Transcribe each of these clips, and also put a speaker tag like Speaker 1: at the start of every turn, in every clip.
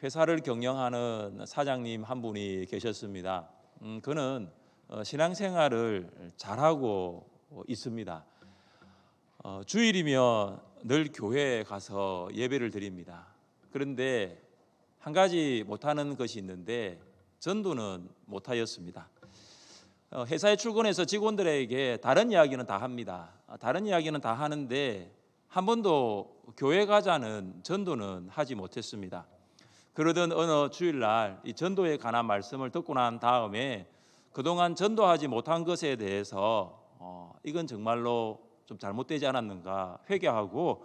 Speaker 1: 회사를 경영하는 사장님 한 분이 계셨습니다. 그는 신앙생활을 잘하고 있습니다. 주일이면 늘 교회에 가서 예배를 드립니다. 그런데 한 가지 못하는 것이 있는데 전도는 못하였습니다. 회사에 출근해서 직원들에게 다른 이야기는 다 합니다. 다른 이야기는 다 하는데 한 번도 교회 가자는 전도는 하지 못했습니다. 그러던 어느 주일날 이 전도에 관한 말씀을 듣고 난 다음에 그동안 전도하지 못한 것에 대해서 이건 정말로 좀 잘못되지 않았는가 회개하고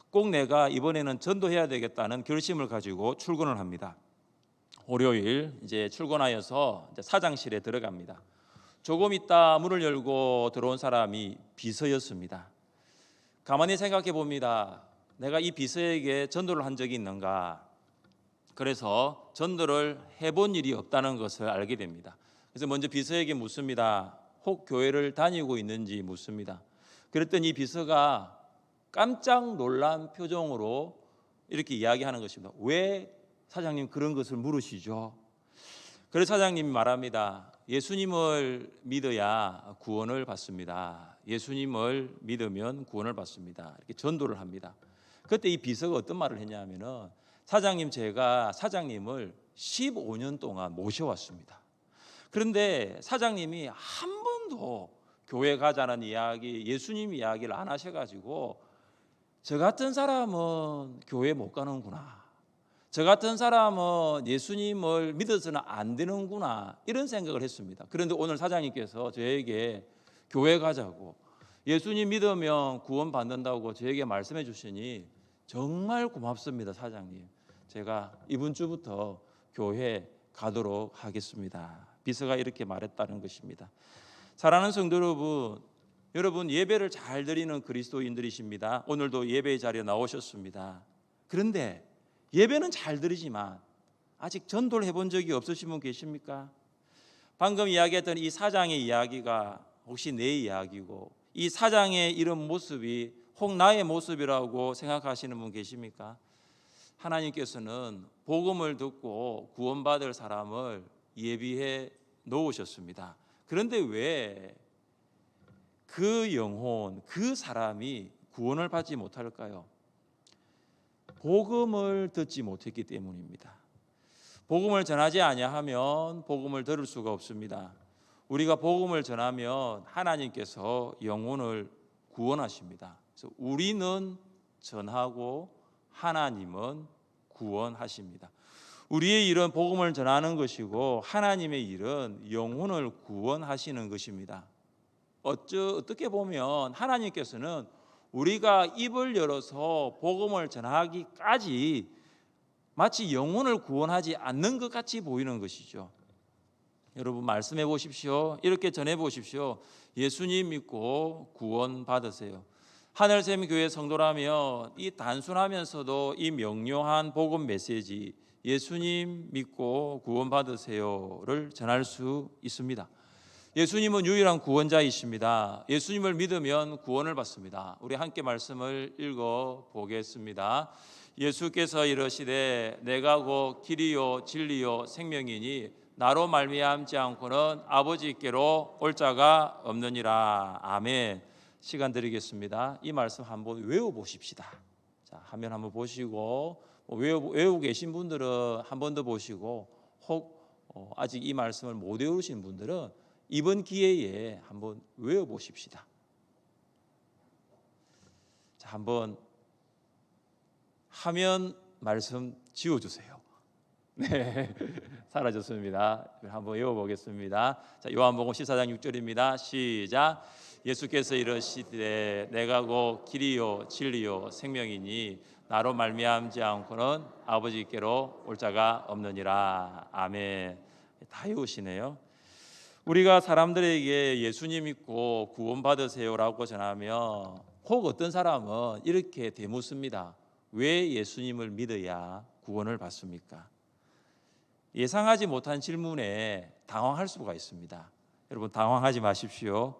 Speaker 1: 꼭 내가 이번에는 전도해야 되겠다는 결심을 가지고 출근을 합니다. 월요일 이제 출근하여서 이제 사장실에 들어갑니다. 조금 있다 문을 열고 들어온 사람이 비서였습니다. 가만히 생각해 봅니다. 내가 이 비서에게 전도를 한 적이 있는가? 그래서 전도를 해본 일이 없다는 것을 알게 됩니다. 그래서 먼저 비서에게 묻습니다. 혹 교회를 다니고 있는지 묻습니다. 그랬더니 이 비서가 깜짝 놀란 표정으로 이렇게 이야기하는 것입니다. 왜 사장님 그런 것을 물으시죠? 그래서 사장님이 말합니다. 예수님을 믿어야 구원을 받습니다. 예수님을 믿으면 구원을 받습니다. 이렇게 전도를 합니다. 그때 이 비서가 어떤 말을 했냐면은 사장님, 제가 사장님을 15년 동안 모셔왔습니다. 그런데 사장님이 한 번도 교회 가자는 이야기, 예수님 이야기를 안 하셔가지고 저 같은 사람은 교회 못 가는구나, 저 같은 사람은 예수님을 믿어서는 안 되는구나, 이런 생각을 했습니다. 그런데 오늘 사장님께서 저에게 교회 가자고, 예수님 믿으면 구원 받는다고 저에게 말씀해 주시니 정말 고맙습니다. 사장님, 제가 이번 주부터 교회 가도록 하겠습니다. 비서가 이렇게 말했다는 것입니다. 사랑하는 성도 여러분, 여러분 예배를 잘 드리는 그리스도인들이십니다. 오늘도 예배 자리에 나오셨습니다. 그런데 예배는 잘 드리지만 아직 전도를 해본 적이 없으신 분 계십니까? 방금 이야기했던 이 사장의 이야기가 혹시 내 이야기고 이 사장의 이런 모습이 혹 나의 모습이라고 생각하시는 분 계십니까? 하나님께서는 복음을 듣고 구원받을 사람을 예비해 놓으셨습니다. 그런데 왜 그 영혼, 그 사람이 구원을 받지 못할까요? 복음을 듣지 못했기 때문입니다. 복음을 전하지 아니하면 복음을 들을 수가 없습니다. 우리가 복음을 전하면 하나님께서 영혼을 구원하십니다. 그래서 우리는 전하고 하나님은 구원하십니다. 우리의 일은 복음을 전하는 것이고 하나님의 일은 영혼을 구원하시는 것입니다. 어떻게 보면 하나님께서는 우리가 입을 열어서 복음을 전하기까지 마치 영혼을 구원하지 않는 것 같이 보이는 것이죠. 여러분 말씀해 보십시오. 이렇게 전해 보십시오. 예수님 믿고 구원 받으세요. 하늘샘교회 성도라면 이 단순하면서도 이 명료한 복음 메시지, 예수님 믿고 구원 받으세요를 전할 수 있습니다. 예수님은 유일한 구원자이십니다. 예수님을 믿으면 구원을 받습니다. 우리 함께 말씀을 읽어 보겠습니다. 예수께서 이르시되 내가 곧 길이요 진리요 생명이니 나로 말미암지 않고는 아버지께로 올 자가 없느니라. 아멘. 시간 드리겠습니다. 이 말씀 한번 외워보십시다. 자, 화면 한번 보시고 외우고 계신 분들은 한 번 더 보시고 혹 아직 이 말씀을 못 외우신 분들은 이번 기회에 한번 외워보십시다. 자, 한번 화면 말씀 지워주세요. 네, 사라졌습니다. 한번 외워보겠습니다. 자, 요한복음 14장 6절입니다. 시작. 예수께서 이르시되 내가 곧 길이요 진리요 생명이니 나로 말미암지 않고는 아버지께로 올 자가 없느니라. 아멘. 다 외우시네요. 우리가 사람들에게 예수님 믿고 구원 받으세요라고 전하면 혹 어떤 사람은 이렇게 되묻습니다. 왜 예수님을 믿어야 구원을 받습니까? 예상하지 못한 질문에 당황할 수가 있습니다. 여러분 당황하지 마십시오.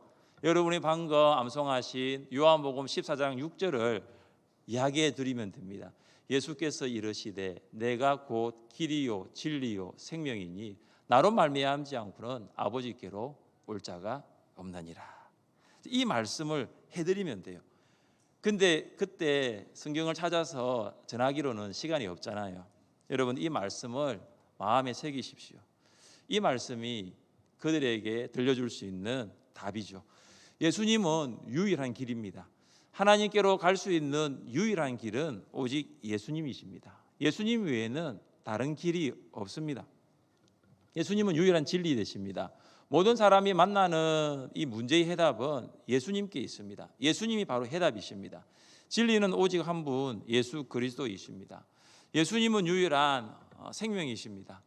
Speaker 1: 여러분이 방금 암송하신 요한복음 14장 6절을 이야기해 드리면 됩니다. 예수께서 이르시되 내가 곧 길이요 진리요 생명이니 나로 말미암지 않고는 아버지께로 올 자가 없느니라. 이 말씀을 해드리면 돼요. 근데 그때 성경을 찾아서 전하기로는 시간이 없잖아요. 여러분 이 말씀을 마음에 새기십시오. 이 말씀이 그들에게 들려줄 수 있는 답이죠. 예수님은 유일한 길입니다. 하나님께로 갈 수 있는 유일한 길은 오직 예수님이십니다. 예수님 외에는 다른 길이 없습니다. 예수님은 유일한 진리 되십니다. 모든 사람이 만나는 이 문제의 해답은 예수님께 있습니다. 예수님이 바로 해답이십니다. 진리는 오직 한 분 예수 그리스도이십니다. 예수님은 유일한 생명이십니다.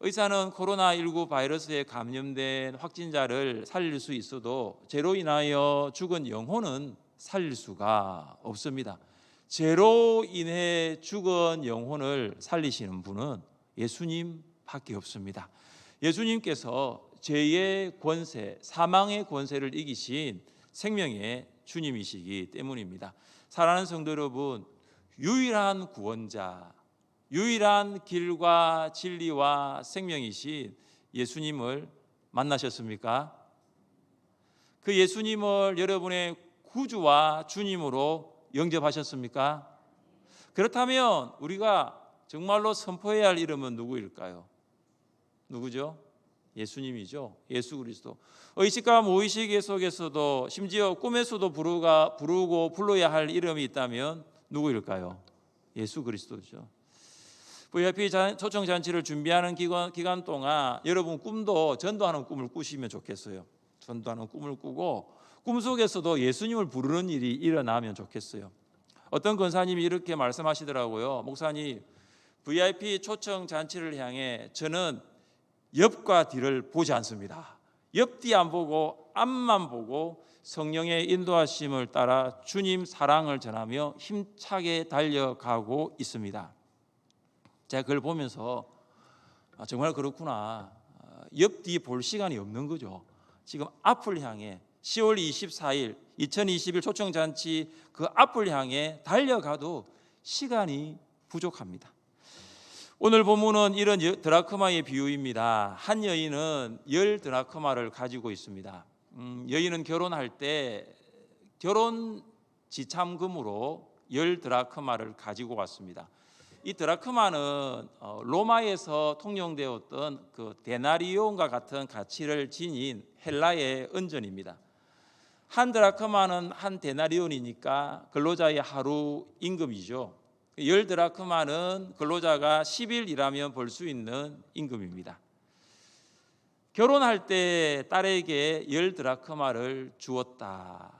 Speaker 1: 의사는 코로나19 바이러스에 감염된 확진자를 살릴 수 있어도 죄로 인하여 죽은 영혼은 살릴 수가 없습니다. 죄로 인해 죽은 영혼을 살리시는 분은 예수님밖에 없습니다. 예수님께서 죄의 권세, 사망의 권세를 이기신 생명의 주님이시기 때문입니다. 사랑하는 성도 여러분, 유일한 구원자, 유일한 길과 진리와 생명이신 예수님을 만나셨습니까? 그 예수님을 여러분의 구주와 주님으로 영접하셨습니까? 그렇다면 우리가 정말로 선포해야 할 이름은 누구일까요? 누구죠? 예수님이죠. 예수 그리스도. 의식과 무의식 속에서도 심지어 꿈에서도 부르고 불러야 할 이름이 있다면 누구일까요? 예수 그리스도죠. VIP 초청 잔치를 준비하는 기간 동안 여러분 꿈도 전도하는 꿈을 꾸시면 좋겠어요. 전도하는 꿈을 꾸고 꿈속에서도 예수님을 부르는 일이 일어나면 좋겠어요. 어떤 권사님이 이렇게 말씀하시더라고요. 목사님, VIP 초청 잔치를 향해 저는 옆과 뒤를 보지 않습니다. 옆뒤 안 보고 앞만 보고 성령의 인도하심을 따라 주님 사랑을 전하며 힘차게 달려가고 있습니다. 제가 그걸 보면서 정말 그렇구나. 옆뒤 볼 시간이 없는 거죠. 지금 앞을 향해 10월 24일 2021 초청잔치 그 앞을 향해 달려가도 시간이 부족합니다. 오늘 본문은 이런 드라크마의 비유입니다. 한 여인은 10 드라크마를 가지고 있습니다. 여인은 결혼할 때 결혼 지참금으로 10 드라크마를 가지고 왔습니다. 이 드라크마는 로마에서 통용되었던 그 데나리온과 같은 가치를 지닌 헬라의 은전입니다. 한 드라크마는 한 데나리온이니까 근로자의 하루 임금이죠. 10 드라크마는 근로자가 10일 일하면 벌 수 있는 임금입니다. 결혼할 때 딸에게 10 드라크마를 주었다.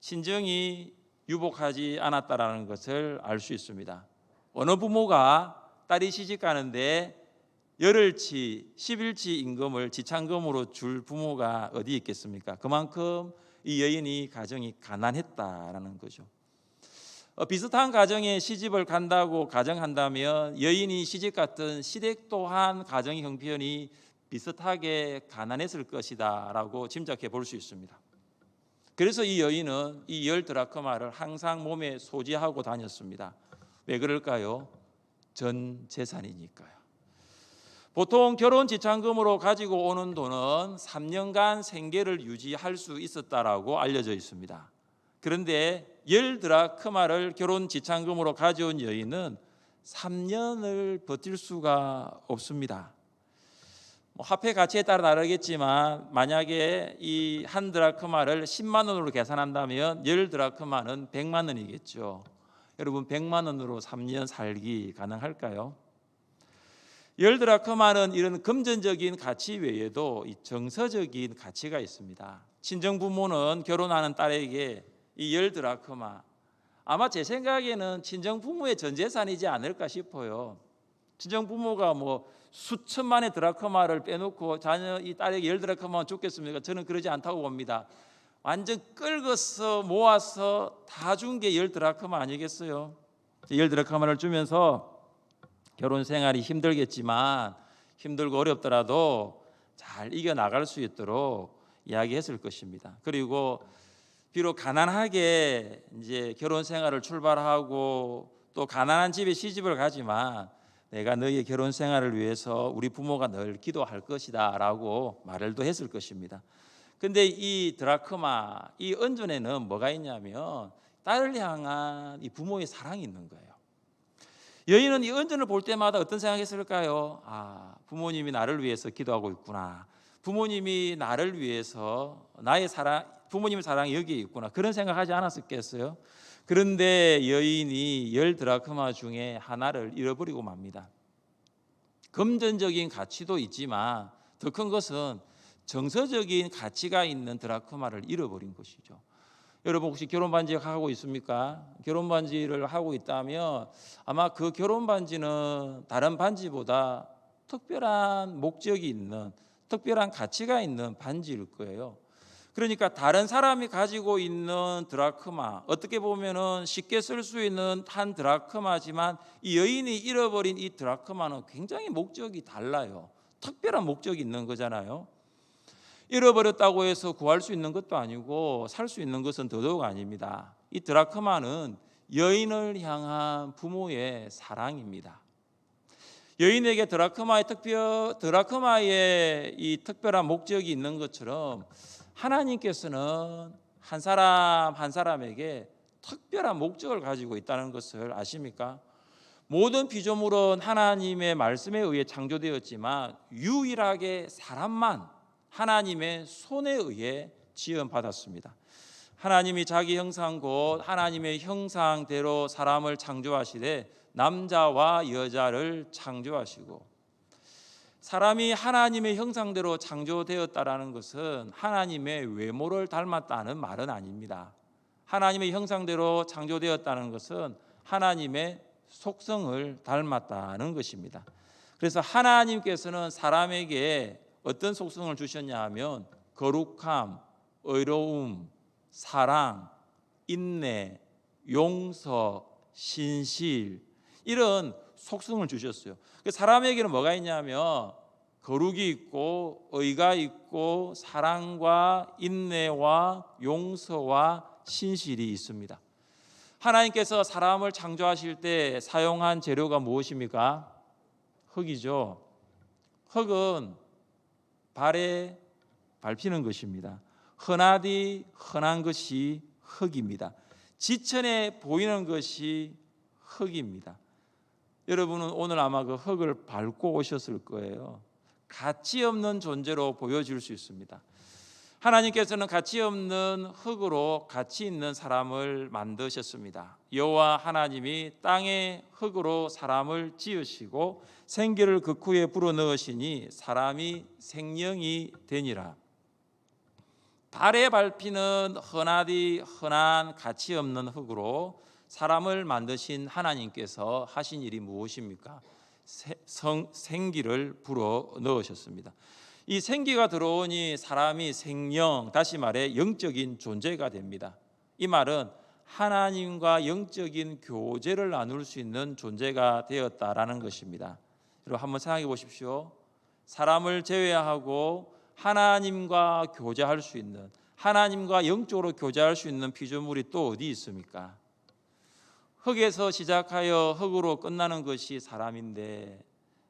Speaker 1: 친정이 유복하지 않았다라는 것을 알 수 있습니다. 어느 부모가 딸이 시집 가는데 열흘치, 10일치 임금을 지참금으로 줄 부모가 어디 있겠습니까? 그만큼 이 여인이 가정이 가난했다라는 거죠. 비슷한 가정에 시집을 간다고 가정한다면 여인이 시집 갔던 시댁 또한 가정 형편이 비슷하게 가난했을 것이다라고 짐작해 볼 수 있습니다. 그래서 이 여인은 이 10 드라크마를 항상 몸에 소지하고 다녔습니다. 왜 그럴까요? 전 재산이니까요. 보통 결혼 지참금으로 가지고 오는 돈은 3년간 생계를 유지할 수 있었다라고 알려져 있습니다. 그런데 10 드라크마를 결혼 지참금으로 가져온 여인은 3년을 버틸 수가 없습니다. 화폐 가치에 따라 다르겠지만 만약에 이 한 드라크마를 10만 원으로 계산한다면 10 드라크마는 100만 원이겠죠. 여러분 100만 원으로 3년 살기 가능할까요? 10 드라크마는 이런 금전적인 가치 외에도 이 정서적인 가치가 있습니다. 친정 부모는 결혼하는 딸에게 이 10 드라크마, 아마 제 생각에는 친정 부모의 전 재산이지 않을까 싶어요. 친정 부모가 뭐 수천만의 드라크마를 빼놓고 자녀 이 딸에게 10 드라크마만 줬겠습니까? 저는 그러지 않다고 봅니다. 완전 끌어서 모아서 다 준 게 10 드라크마 아니겠어요? 10 드라크마를 주면서 결혼 생활이 힘들겠지만 힘들고 어렵더라도 잘 이겨나갈 수 있도록 이야기했을 것입니다. 그리고 비록 가난하게 이제 결혼 생활을 출발하고 또 가난한 집에 시집을 가지만 내가 너희의 결혼 생활을 위해서 우리 부모가 늘 기도할 것이다 라고 말을 또 했을 것입니다. 근데 이 드라크마, 이 은전에는 뭐가 있냐면 딸을 향한 이 부모의 사랑이 있는 거예요. 여인은 이 은전을 볼 때마다 어떤 생각했을까요? 아, 부모님이 나를 위해서 기도하고 있구나. 부모님이 나를 위해서 나의 사랑, 부모님의 사랑이 여기에 있구나. 그런 생각하지 않았겠어요? 그런데 여인이 10드라크마 중에 하나를 잃어버리고 맙니다. 금전적인 가치도 있지만 더 큰 것은 정서적인 가치가 있는 드라크마를 잃어버린 것이죠. 여러분 혹시 결혼 반지 하고 있습니까? 결혼 반지를 하고 있다면 아마 그 결혼 반지는 다른 반지보다 특별한 목적이 있는, 특별한 가치가 있는 반지일 거예요. 그러니까 다른 사람이 가지고 있는 드라크마, 어떻게 보면은 쉽게 쓸 수 있는 한 드라크마지만 이 여인이 잃어버린 이 드라크마는 굉장히 목적이 달라요. 특별한 목적이 있는 거잖아요. 잃어버렸다고 해서 구할 수 있는 것도 아니고 살 수 있는 것은 더더욱 아닙니다. 이 드라크마는 여인을 향한 부모의 사랑입니다. 여인에게 드라크마의 이 특별한 목적이 있는 것처럼 하나님께서는 한 사람 한 사람에게 특별한 목적을 가지고 있다는 것을 아십니까? 모든 피조물은 하나님의 말씀에 의해 창조되었지만 유일하게 사람만 하나님의 손에 의해 지음받았습니다. 하나님이 자기 형상 곧 하나님의 형상대로 사람을 창조하시되 남자와 여자를 창조하시고, 사람이 하나님의 형상대로 창조되었다라는 것은 하나님의 외모를 닮았다는 말은 아닙니다. 하나님의 형상대로 창조되었다는 것은 하나님의 속성을 닮았다는 것입니다. 그래서 하나님께서는 사람에게 어떤 속성을 주셨냐 하면 거룩함, 의로움, 사랑, 인내, 용서, 신실, 이런 속성을 주셨어요. 사람에게는 뭐가 있냐면 거룩이 있고 의가 있고 사랑과 인내와 용서와 신실이 있습니다. 하나님께서 사람을 창조하실 때 사용한 재료가 무엇입니까? 흙이죠. 흙은 발에 밟히는 것입니다. 흔하디 흔한 것이 흙입니다. 지천에 보이는 것이 흙입니다. 여러분은 오늘 아마 그 흙을 밟고 오셨을 거예요. 가치 없는 존재로 보여질 수 있습니다. 하나님께서는 가치 없는 흙으로 가치 있는 사람을 만드셨습니다. 여호와 하나님이 땅의 흙으로 사람을 지으시고 생기를 그 후에 불어넣으시니 사람이 생명이 되니라. 발에 밟히는 흔하디 흔한 가치 없는 흙으로 사람을 만드신 하나님께서 하신 일이 무엇입니까? 생기를 불어넣으셨습니다. 이 생기가 들어오니 사람이 생명, 다시 말해 영적인 존재가 됩니다. 이 말은 하나님과 영적인 교제를 나눌 수 있는 존재가 되었다라는 것입니다. 여러분 한번 생각해 보십시오. 사람을 제외하고 하나님과 교제할 수 있는, 하나님과 영적으로 교제할 수 있는 피조물이 또 어디 있습니까? 흙에서 시작하여 흙으로 끝나는 것이 사람인데,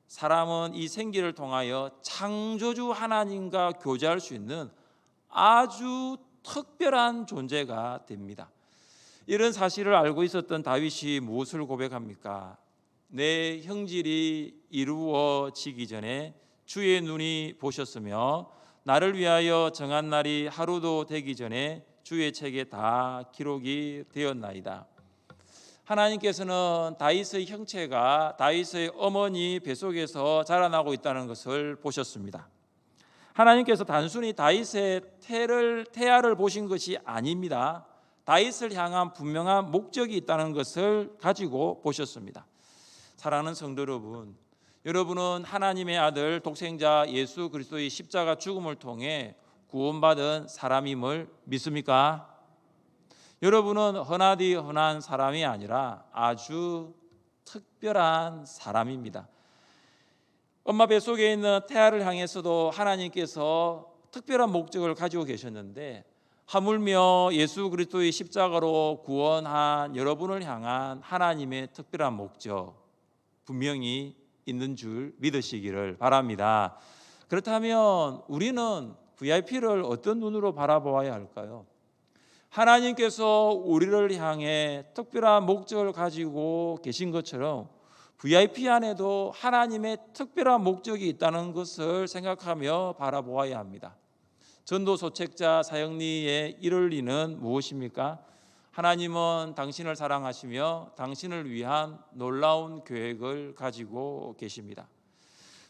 Speaker 1: 사람은 이 생기를 통하여 창조주 하나님과 교제할 수 있는 아주 특별한 존재가 됩니다. 이런 사실을 알고 있었던 다윗이 무엇을 고백합니까? 내 형질이 이루어지기 전에 주의 눈이 보셨으며 나를 위하여 정한 날이 하루도 되기 전에 주의 책에 다 기록이 되었나이다. 하나님께서는 다윗의 형체가 다윗의 어머니 뱃속에서 자라나고 있다는 것을 보셨습니다. 하나님께서 단순히 다윗의 태아를 보신 것이 아닙니다. 다윗을 향한 분명한 목적이 있다는 것을 가지고 보셨습니다. 사랑하는 성도 여러분, 여러분은 하나님의 아들 독생자 예수 그리스도의 십자가 죽음을 통해 구원받은 사람임을 믿습니까? 여러분은 흔하디 흔한 사람이 아니라 아주 특별한 사람입니다. 엄마 뱃속에 있는 태아를 향해서도 하나님께서 특별한 목적을 가지고 계셨는데, 하물며 예수 그리스도의 십자가로 구원한 여러분을 향한 하나님의 특별한 목적 분명히 있는 줄 믿으시기를 바랍니다. 그렇다면 우리는 VIP를 어떤 눈으로 바라보아야 할까요? 하나님께서 우리를 향해 특별한 목적을 가지고 계신 것처럼 VIP 안에도 하나님의 특별한 목적이 있다는 것을 생각하며 바라보아야 합니다. 전도 소책자 사형리의 이럴 리는 무엇입니까? 하나님은 당신을 사랑하시며 당신을 위한 놀라운 계획을 가지고 계십니다.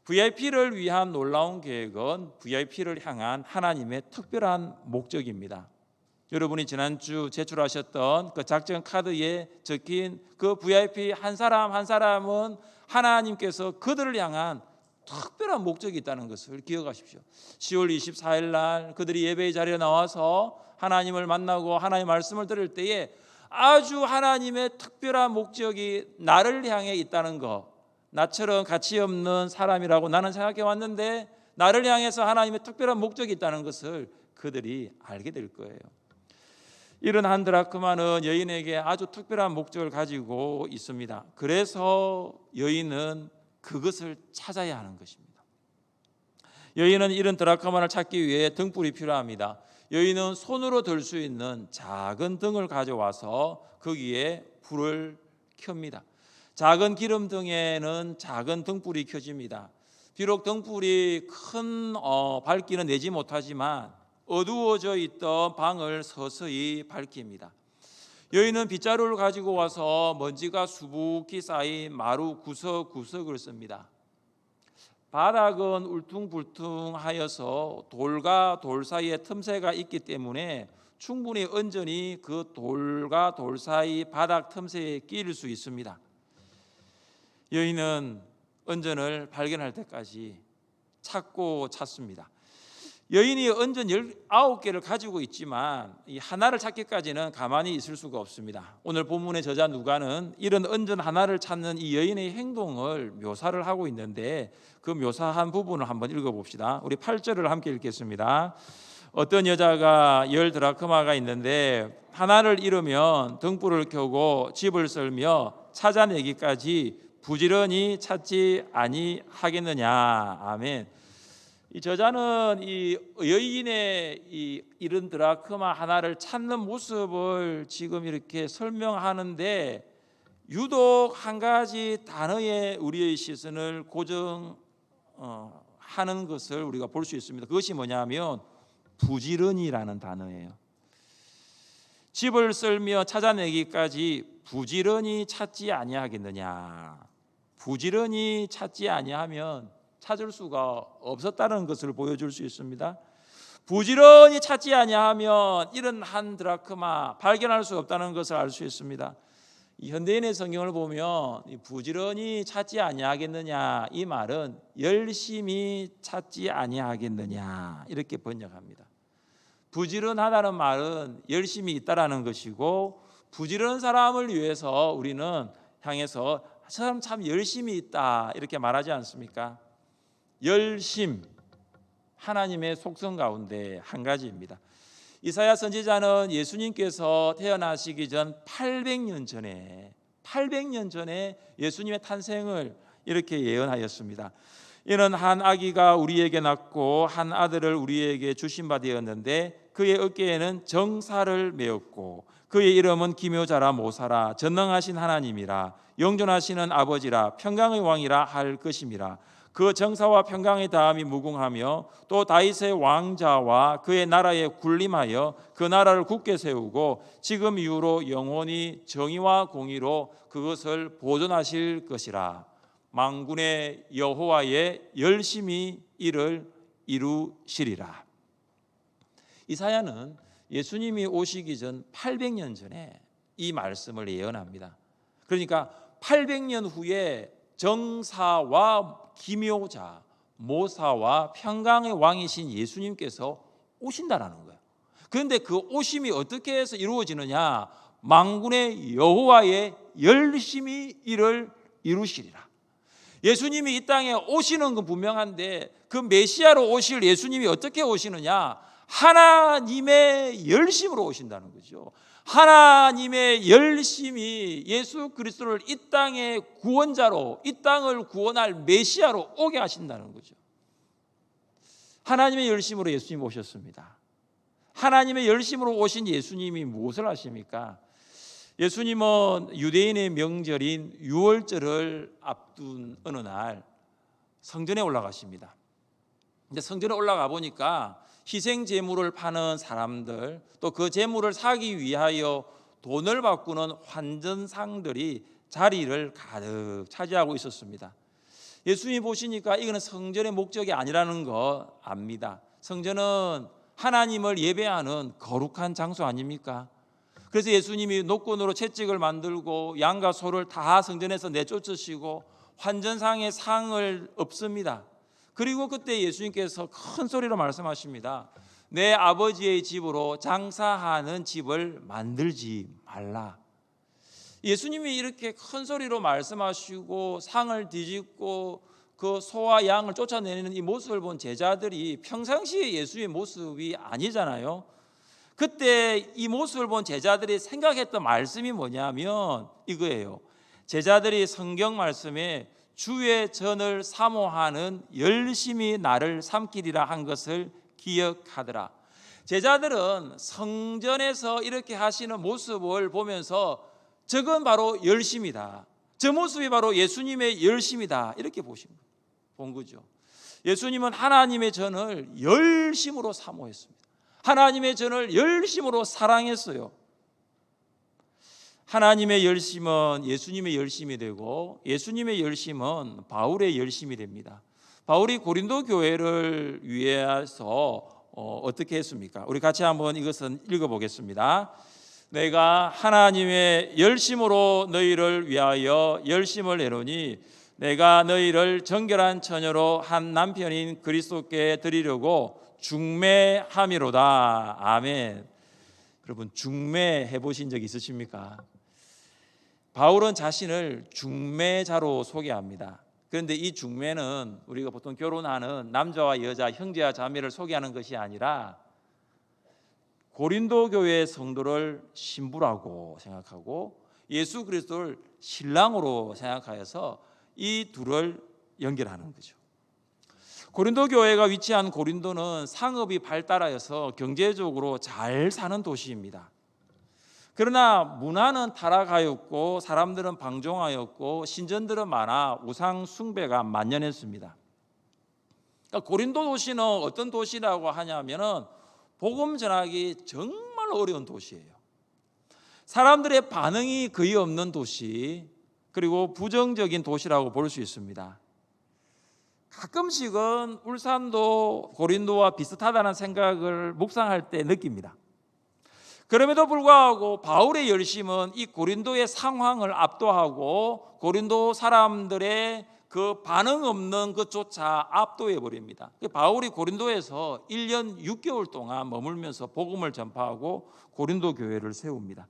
Speaker 1: VIP를 위한 놀라운 계획은 VIP를 향한 하나님의 특별한 목적입니다. 여러분이 지난주 제출하셨던 그 작전 카드에 적힌 그 VIP 한 사람 한 사람은 하나님께서 그들을 향한 특별한 목적이 있다는 것을 기억하십시오. 10월 24일 날 그들이 예배의 자리에 나와서 하나님을 만나고 하나님의 말씀을 들을 때에 아주 하나님의 특별한 목적이 나를 향해 있다는 것, 나처럼 가치 없는 사람이라고 나는 생각해 왔는데 나를 향해서 하나님의 특별한 목적이 있다는 것을 그들이 알게 될 거예요. 이런 한 드라크마는 여인에게 아주 특별한 목적을 가지고 있습니다. 그래서 여인은 그것을 찾아야 하는 것입니다. 여인은 이런 드라크마를 찾기 위해 등불이 필요합니다. 여인은 손으로 들 수 있는 작은 등을 가져와서 거기에 불을 켭니다. 작은 기름등에는 작은 등불이 켜집니다. 비록 등불이 큰 밝기는 내지 못하지만 어두워져 있던 방을 서서히 밝힙니다. 여인은 빗자루를 가지고 와서 먼지가 수북히 쌓인 마루 구석구석을 씁니다. 바닥은 울퉁불퉁하여서 돌과 돌 사이에 틈새가 있기 때문에 충분히 온전히 그 돌과 돌 사이 바닥 틈새에 끼일 수 있습니다. 여인은 언전을 발견할 때까지 찾습니다. 여인이 언전 19개를 가지고 있지만 이 하나를 찾기까지는 가만히 있을 수가 없습니다. 오늘 본문의 저자 누가는 이런 언전 하나를 찾는 이 여인의 행동을 묘사를 하고 있는데 그 묘사한 부분을 한번 읽어봅시다. 우리 8절을 함께 읽겠습니다. 어떤 여자가 10 드라크마가 있는데 하나를 잃으면 등불을 켜고 집을 썰며 찾아내기까지 부지런히 찾지 아니하겠느냐. 아멘. 이 저자는 이 여인의 이 잃은 드라크마 하나를 찾는 모습을 지금 이렇게 설명하는데 유독 한 가지 단어에 우리의 시선을 고정하는 것을 우리가 볼 수 있습니다. 그것이 뭐냐면 부지런히라는 단어예요. 집을 썰며 찾아내기까지 부지런히 찾지 아니하겠느냐. 부지런히 찾지 아니하면 찾을 수가 없었다는 것을 보여줄 수 있습니다. 부지런히 찾지 아니하면 이런 한 드라크마 발견할 수 없다는 것을 알 수 있습니다. 이 현대인의 성경을 보면 부지런히 찾지 아니하겠느냐 이 말은 열심히 찾지 아니하겠느냐 이렇게 번역합니다. 부지런하다는 말은 열심히 있다라는 것이고 부지런한 사람을 위해서 우리는 향해서 저 사람 참 열심히 있다 이렇게 말하지 않습니까? 열심 하나님의 속성 가운데 한 가지입니다. 이사야 선지자는 예수님께서 태어나시기 전 800년 전에 예수님의 탄생을 이렇게 예언하였습니다. 이는 한 아기가 우리에게 낳고 한 아들을 우리에게 주신 바 되었는데 그의 어깨에는 정사를 메었고 그의 이름은 기묘자라 모사라 전능하신 하나님이라 영존하시는 아버지라 평강의 왕이라 할 것임이라. 그 정사와 평강의 다함이 무궁하며 또 다윗의 왕자와 그의 나라에 군림하여 그 나라를 굳게 세우고 지금 이후로 영원히 정의와 공의로 그것을 보존하실 것이라. 만군의 여호와의 열심히 이를 이루시리라. 이사야는 예수님이 오시기 전 800년 전에 이 말씀을 예언합니다. 그러니까 800년 후에 정사와 기묘자, 모사와 평강의 왕이신 예수님께서 오신다라는 거예요. 그런데 그 오심이 어떻게 해서 이루어지느냐? 만군의 여호와의 열심히 이를 이루시리라. 예수님이 이 땅에 오시는 건 분명한데 그 메시아로 오실 예수님이 어떻게 오시느냐? 하나님의 열심으로 오신다는 거죠. 하나님의 열심이 예수 그리스도를 이 땅의 구원자로, 이 땅을 구원할 메시아로 오게 하신다는 거죠. 하나님의 열심으로 예수님 오셨습니다. 하나님의 열심으로 오신 예수님이 무엇을 하십니까? 예수님은 유대인의 명절인 유월절을 앞둔 어느 날 성전에 올라가십니다. 근데 성전에 올라가 보니까 희생 제물을 파는 사람들, 또 그 제물을 사기 위하여 돈을 바꾸는 환전상들이 자리를 가득 차지하고 있었습니다. 예수님이 보시니까 이거는 성전의 목적이 아니라는 거 압니다. 성전은 하나님을 예배하는 거룩한 장소 아닙니까? 그래서 예수님이 노건으로 채찍을 만들고 양과 소를 다 성전에서 내쫓으시고 환전상의 상을 엎습니다. 그리고 그때 예수님께서 큰 소리로 말씀하십니다. 내 아버지의 집으로 장사하는 집을 만들지 말라. 예수님이 이렇게 큰 소리로 말씀하시고 상을 뒤집고 그 소와 양을 쫓아내는 이 모습을 본 제자들이 평상시에 예수의 모습이 아니잖아요. 그때 이 모습을 본 제자들이 생각했던 말씀이 뭐냐면 이거예요. 제자들이 성경 말씀에 주의 전을 사모하는 열심히 나를 삼키리라 한 것을 기억하더라. 제자들은 성전에서 이렇게 하시는 모습을 보면서 저건 바로 열심이다. 저 모습이 바로 예수님의 열심이다. 이렇게 본 거죠. 예수님은 하나님의 전을 열심으로 사모했습니다. 하나님의 전을 열심으로 사랑했어요. 하나님의 열심은 예수님의 열심이 되고 예수님의 열심은 바울의 열심이 됩니다. 바울이 고린도 교회를 위해서 어떻게 했습니까? 우리 같이 한번 이것은 읽어보겠습니다. 내가 하나님의 열심으로 너희를 위하여 열심을 내노니 내가 너희를 정결한 처녀로 한 남편인 그리스도께 드리려고 중매함이로다. 아멘. 여러분 중매해 보신 적 있으십니까? 바울은 자신을 중매자로 소개합니다. 그런데 이 중매는 우리가 보통 결혼하는 남자와 여자, 형제와 자매를 소개하는 것이 아니라 고린도 교회의 성도를 신부라고 생각하고 예수 그리스도를 신랑으로 생각하여서 이 둘을 연결하는 거죠. 고린도 교회가 위치한 고린도는 상업이 발달하여서 경제적으로 잘 사는 도시입니다. 그러나 문화는 타락하였고 사람들은 방종하였고 신전들은 많아 우상 숭배가 만연했습니다. 그러니까 고린도 도시는 어떤 도시라고 하냐면은 복음 전하기 정말 어려운 도시예요. 사람들의 반응이 거의 없는 도시, 그리고 부정적인 도시라고 볼 수 있습니다. 가끔씩은 울산도 고린도와 비슷하다는 생각을 묵상할 때 느낍니다. 그럼에도 불구하고 바울의 열심은 이 고린도의 상황을 압도하고 고린도 사람들의 그 반응 없는 것조차 압도해 버립니다. 바울이 고린도에서 1년 6개월 동안 머물면서 복음을 전파하고 고린도 교회를 세웁니다.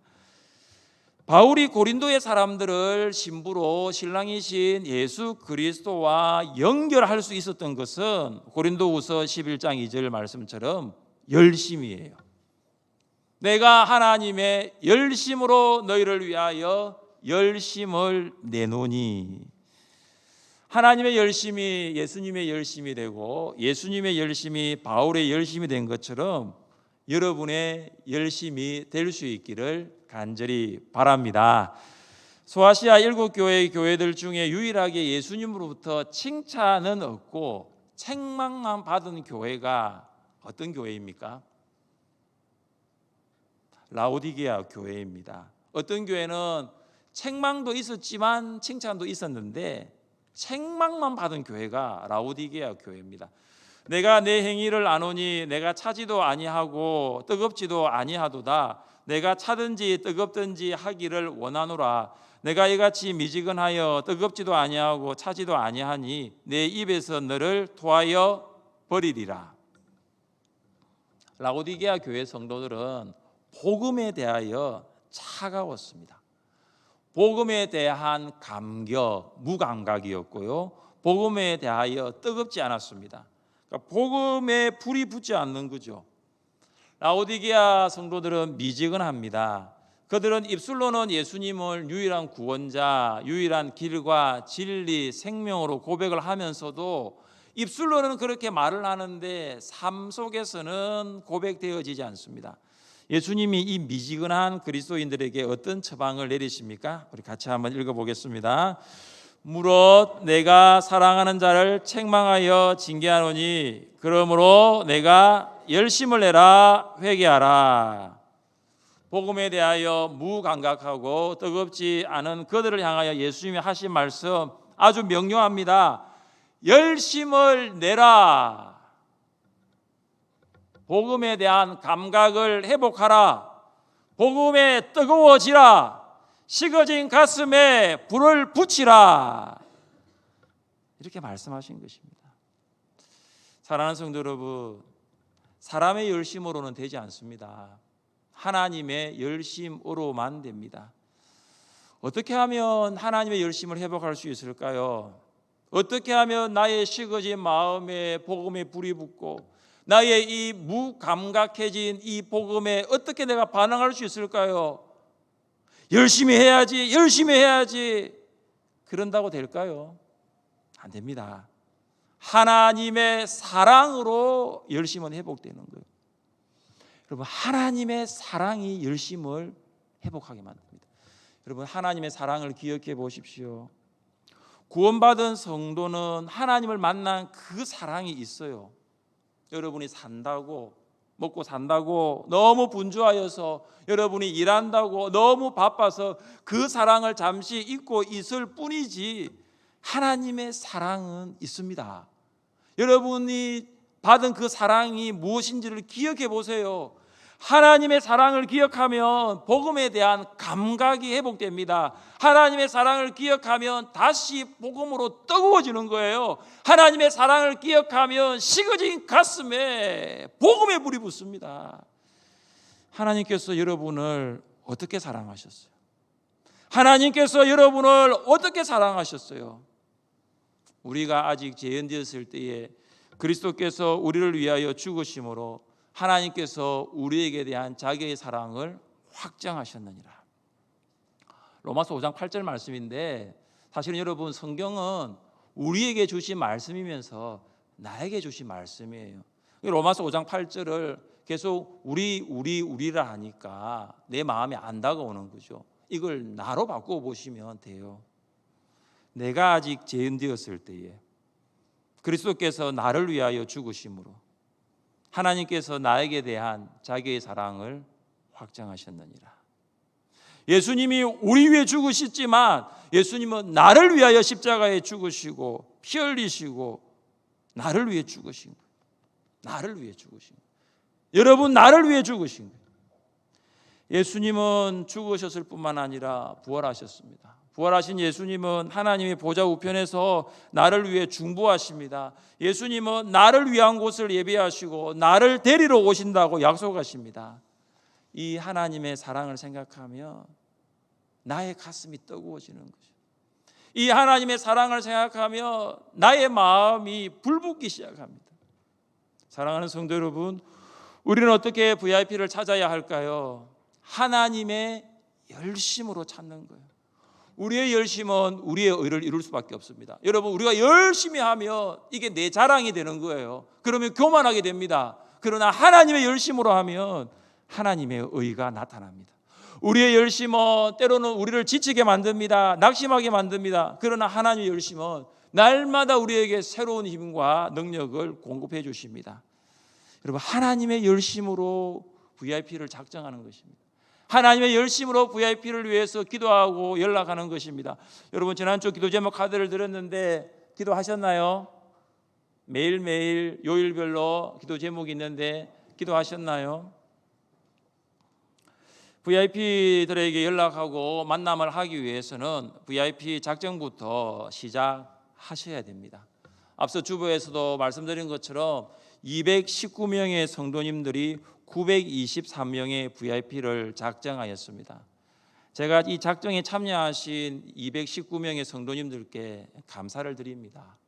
Speaker 1: 바울이 고린도의 사람들을 신부로 신랑이신 예수 그리스도와 연결할 수 있었던 것은 고린도후서 11장 2절 말씀처럼 열심이에요. 내가 하나님의 열심으로 너희를 위하여 열심을 내노니, 하나님의 열심이 예수님의 열심이 되고 예수님의 열심이 바울의 열심이 된 것처럼 여러분의 열심이 될 수 있기를 간절히 바랍니다. 소아시아 7교회의 교회들 중에 유일하게 예수님으로부터 칭찬은 없고 책망만 받은 교회가 어떤 교회입니까? 라오디게아 교회입니다. 어떤 교회는 책망도 있었지만 칭찬도 있었는데 책망만 받은 교회가 라오디게아 교회입니다. 내가 내 행위를 아노니 내가 차지도 아니하고 뜨겁지도 아니하도다. 내가 차든지 뜨겁든지 하기를 원하노라. 내가 이같이 미지근하여 뜨겁지도 아니하고 차지도 아니하니 내 입에서 너를 토하여 버리리라. 라오디게아 교회 성도들은 복음에 대하여 차가웠습니다. 복음에 대한 감격, 무감각이었고요. 복음에 대하여 뜨겁지 않았습니다. 그러니까 복음에 불이 붙지 않는 거죠. 라오디게아 성도들은 미지근합니다. 그들은 입술로는 예수님을 유일한 구원자, 유일한 길과 진리, 생명으로 고백을 하면서도 입술로는 그렇게 말을 하는데 삶 속에서는 고백되어지지 않습니다. 예수님이 이 미지근한 그리스도인들에게 어떤 처방을 내리십니까? 우리 같이 한번 읽어보겠습니다. 무릇 내가 사랑하는 자를 책망하여 징계하노니 그러므로 내가 열심을 내라 회개하라. 복음에 대하여 무감각하고 뜨겁지 않은 그들을 향하여 예수님이 하신 말씀 아주 명료합니다. 열심을 내라. 복음에 대한 감각을 회복하라. 복음에 뜨거워지라. 식어진 가슴에 불을 붙이라. 이렇게 말씀하신 것입니다. 사랑하는 성도 여러분, 사람의 열심으로는 되지 않습니다. 하나님의 열심으로만 됩니다. 어떻게 하면 하나님의 열심을 회복할 수 있을까요? 어떻게 하면 나의 식어진 마음에 복음의 불이 붙고 나의 이 무감각해진 이 복음에 어떻게 내가 반응할 수 있을까요? 열심히 해야지, 열심히 해야지. 그런다고 될까요? 안 됩니다. 하나님의 사랑으로 열심은 회복되는 거예요. 여러분, 하나님의 사랑이 열심을 회복하게 만듭니다. 여러분, 하나님의 사랑을 기억해 보십시오. 구원받은 성도는 하나님을 만난 그 사랑이 있어요. 여러분이 산다고, 먹고 산다고 너무 분주하여서, 여러분이 일한다고 너무 바빠서 그 사랑을 잠시 잊고 있을 뿐이지 하나님의 사랑은 있습니다. 여러분이 받은 그 사랑이 무엇인지를 기억해 보세요. 하나님의 사랑을 기억하면 복음에 대한 감각이 회복됩니다. 하나님의 사랑을 기억하면 다시 복음으로 뜨거워지는 거예요. 하나님의 사랑을 기억하면 식어진 가슴에 복음의 불이 붙습니다. 하나님께서 여러분을 어떻게 사랑하셨어요? 하나님께서 여러분을 어떻게 사랑하셨어요? 우리가 아직 죄인되었을 때에 그리스도께서 우리를 위하여 죽으심으로 하나님께서 우리에게 대한 자기의 사랑을 확정하셨느니라. 로마서 5장 8절 말씀인데, 사실은 여러분, 성경은 우리에게 주신 말씀이면서 나에게 주신 말씀이에요. 로마서 5장 8절을 계속 우리라 하니까 내 마음에 안 다가오는 거죠. 이걸 나로 바꾸어 보시면 돼요. 내가 아직 죄인 되었을 때에 그리스도께서 나를 위하여 죽으심으로 하나님께서 나에게 대한 자기의 사랑을 확정하셨느니라. 예수님이 우리 위해 죽으셨지만 예수님은 나를 위하여 십자가에 죽으시고 피 흘리시고 나를 위해 죽으신 거예요. 나를 위해 죽으신 거예요. 여러분, 나를 위해 죽으신 거예요. 예수님은 죽으셨을 뿐만 아니라 부활하셨습니다. 부활하신 예수님은 하나님의 보좌 우편에서 나를 위해 중보하십니다. 예수님은 나를 위한 곳을 예비하시고 나를 데리러 오신다고 약속하십니다. 이 하나님의 사랑을 생각하며 나의 가슴이 뜨거워지는 거죠. 이 하나님의 사랑을 생각하며 나의 마음이 불붙기 시작합니다. 사랑하는 성도 여러분, 우리는 어떻게 VIP를 찾아야 할까요? 하나님의 열심으로 찾는 거예요. 우리의 열심은 우리의 의를 이룰 수밖에 없습니다. 여러분, 우리가 열심히 하면 이게 내 자랑이 되는 거예요. 그러면 교만하게 됩니다. 그러나 하나님의 열심으로 하면 하나님의 의가 나타납니다. 우리의 열심은 때로는 우리를 지치게 만듭니다. 낙심하게 만듭니다. 그러나 하나님의 열심은 날마다 우리에게 새로운 힘과 능력을 공급해 주십니다. 여러분, 하나님의 열심으로 VIP를 작정하는 것입니다. 하나님의 열심으로 VIP를 위해서 기도하고 연락하는 것입니다. 여러분, 지난주 기도 제목 카드를 드렸는데 기도하셨나요? 매일매일 요일별로 기도 제목이 있는데 기도하셨나요? VIP들에게 연락하고 만남을 하기 위해서는 VIP 작정부터 시작하셔야 됩니다. 앞서 주보에서도 말씀드린 것처럼 219명의 성도님들이 923명의 VIP를 작정하였습니다. 제가 이 작정에 참여하신 219명의 성도님들께 감사를 드립니다.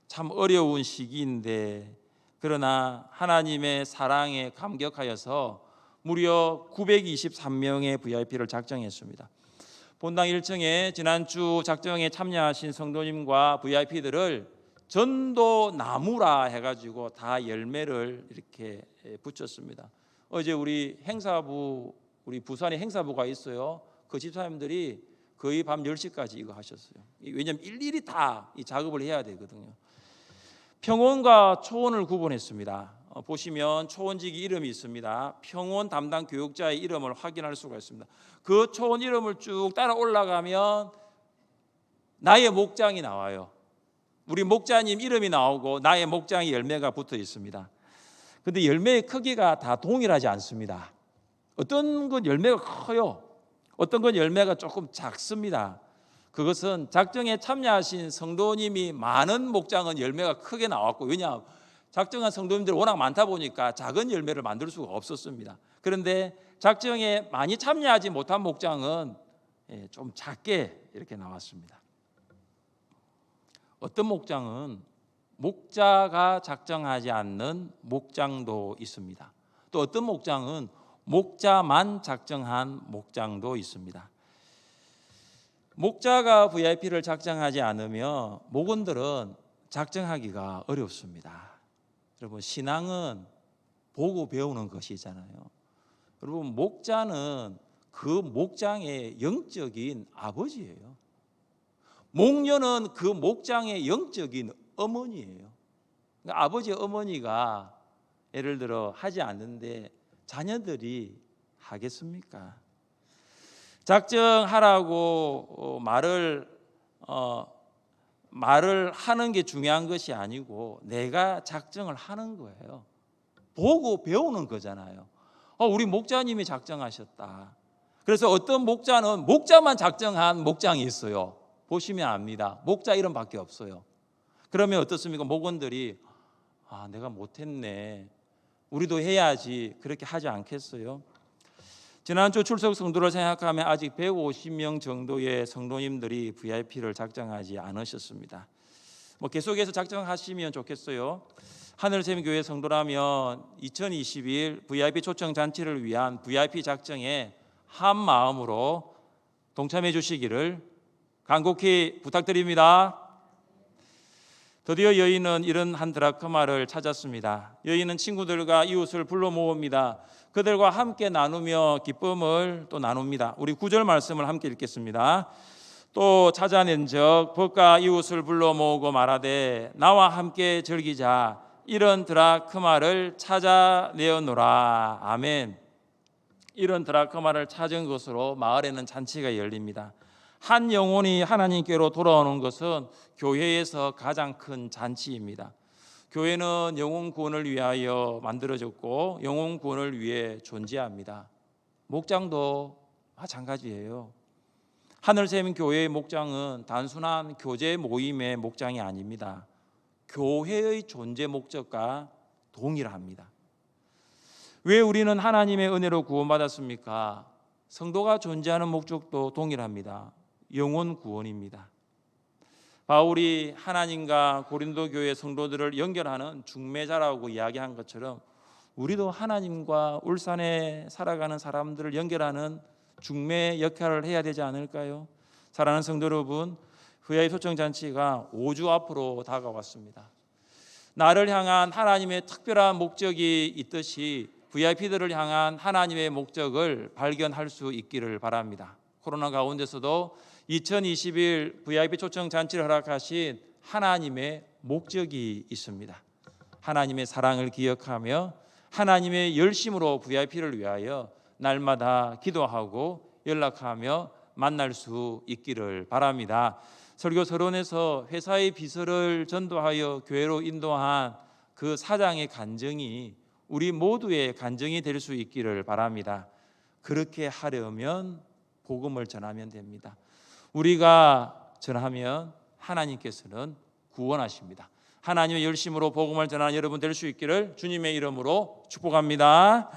Speaker 1: 참 어려운 시기인데 그러나 하나님의 사랑에 감격하여서 무려 923명의 VIP를 작정했습니다. 본당 1층에 지난주 작정에 참여하신 성도님과 VIP들을 전도 나무라 해가지고 다 열매를 이렇게 붙였습니다. 어제 우리 부산에 행사부가 있어요. 그 집사님들이 거의 밤 10시까지 이거 하셨어요. 왜냐하면 일일이 다 이 작업을 해야 되거든요. 평원과 초원을 구분했습니다. 보시면 초원직이 이름이 있습니다. 평원 담당 교육자의 이름을 확인할 수가 있습니다. 그 초원 이름을 쭉 따라 올라가면 나의 목장이 나와요. 우리 목자님 이름이 나오고 나의 목장이 열매가 붙어 있습니다. 그런데 열매의 크기가 다 동일하지 않습니다. 어떤 건 열매가 커요. 어떤 건 열매가 조금 작습니다. 그것은 작정에 참여하신 성도님이 많은 목장은 열매가 크게 나왔고, 왜냐하면 작정한 성도님들이 워낙 많다 보니까 작은 열매를 만들 수가 없었습니다. 그런데 작정에 많이 참여하지 못한 목장은 좀 작게 이렇게 나왔습니다. 어떤 목장은 목자가 작정하지 않는 목장도 있습니다. 또 어떤 목장은 목자만 작정한 목장도 있습니다. 목자가 VIP를 작정하지 않으면 목원들은 작정하기가 어렵습니다. 여러분, 신앙은 보고 배우는 것이잖아요. 여러분, 목자는 그 목장의 영적인 아버지예요. 목녀는 그 목장의 영적인 어머니예요. 그러니까 아버지 어머니가 예를 들어 하지 않는데 자녀들이 하겠습니까? 작정하라고 말을 하는 게 중요한 것이 아니고 내가 작정을 하는 거예요. 보고 배우는 거잖아요. 우리 목자님이 작정하셨다. 그래서 어떤 목자는 목자만 작정한 목장이 있어요. 보시면 압니다. 목자 이름밖에 없어요. 그러면 어떻습니까? 목원들이 내가 못했네, 우리도 해야지, 그렇게 하지 않겠어요? 지난주 출석 성도를 생각하면 아직 150명 정도의 성도님들이 VIP를 작정하지 않으셨습니다. 계속해서 작정하시면 좋겠어요. 하늘샘교회 성도라면 2021 VIP 초청 잔치를 위한 VIP 작정에 한 마음으로 동참해 주시기를 간곡히 부탁드립니다. 드디어 여인은 이런 한 드라크마를 찾았습니다. 여인은 친구들과 이웃을 불러 모읍니다. 그들과 함께 나누며 기쁨을 또 나눕니다. 우리 9절 말씀을 함께 읽겠습니다. 또 찾아낸 적 벗과 이웃을 불러 모으고 말하되 나와 함께 즐기자. 이런 드라크마를 찾아내었노라. 아멘. 이런 드라크마를 찾은 것으로 마을에는 잔치가 열립니다. 한 영혼이 하나님께로 돌아오는 것은 교회에서 가장 큰 잔치입니다. 교회는 영혼 구원을 위하여 만들어졌고 영혼 구원을 위해 존재합니다. 목장도 마찬가지예요. 하늘샘 교회의 목장은 단순한 교제 모임의 목장이 아닙니다. 교회의 존재 목적과 동일합니다. 왜 우리는 하나님의 은혜로 구원받았습니까? 성도가 존재하는 목적도 동일합니다. 영혼 구원입니다. 바울이 하나님과 고린도 교회 성도들을 연결하는 중매자라고 이야기한 것처럼 우리도 하나님과 울산에 살아가는 사람들을 연결하는 중매 역할을 해야 되지 않을까요? 사랑하는 성도 여러분, VIP 초청잔치가 5주 앞으로 다가왔습니다. 나를 향한 하나님의 특별한 목적이 있듯이 VIP들을 향한 하나님의 목적을 발견할 수 있기를 바랍니다. 코로나 가운데서도 2021 VIP 초청 잔치를 허락하신 하나님의 목적이 있습니다. 하나님의 사랑을 기억하며 하나님의 열심으로 VIP를 위하여 날마다 기도하고 연락하며 만날 수 있기를 바랍니다. 설교 서론에서 회사의 비서를 전도하여 교회로 인도한 그 사장의 간증이 우리 모두의 간증이 될 수 있기를 바랍니다. 그렇게 하려면 복음을 전하면 됩니다. 우리가 전하면 하나님께서는 구원하십니다. 하나님의 열심으로 복음을 전하는 여러분 될 수 있기를 주님의 이름으로 축복합니다.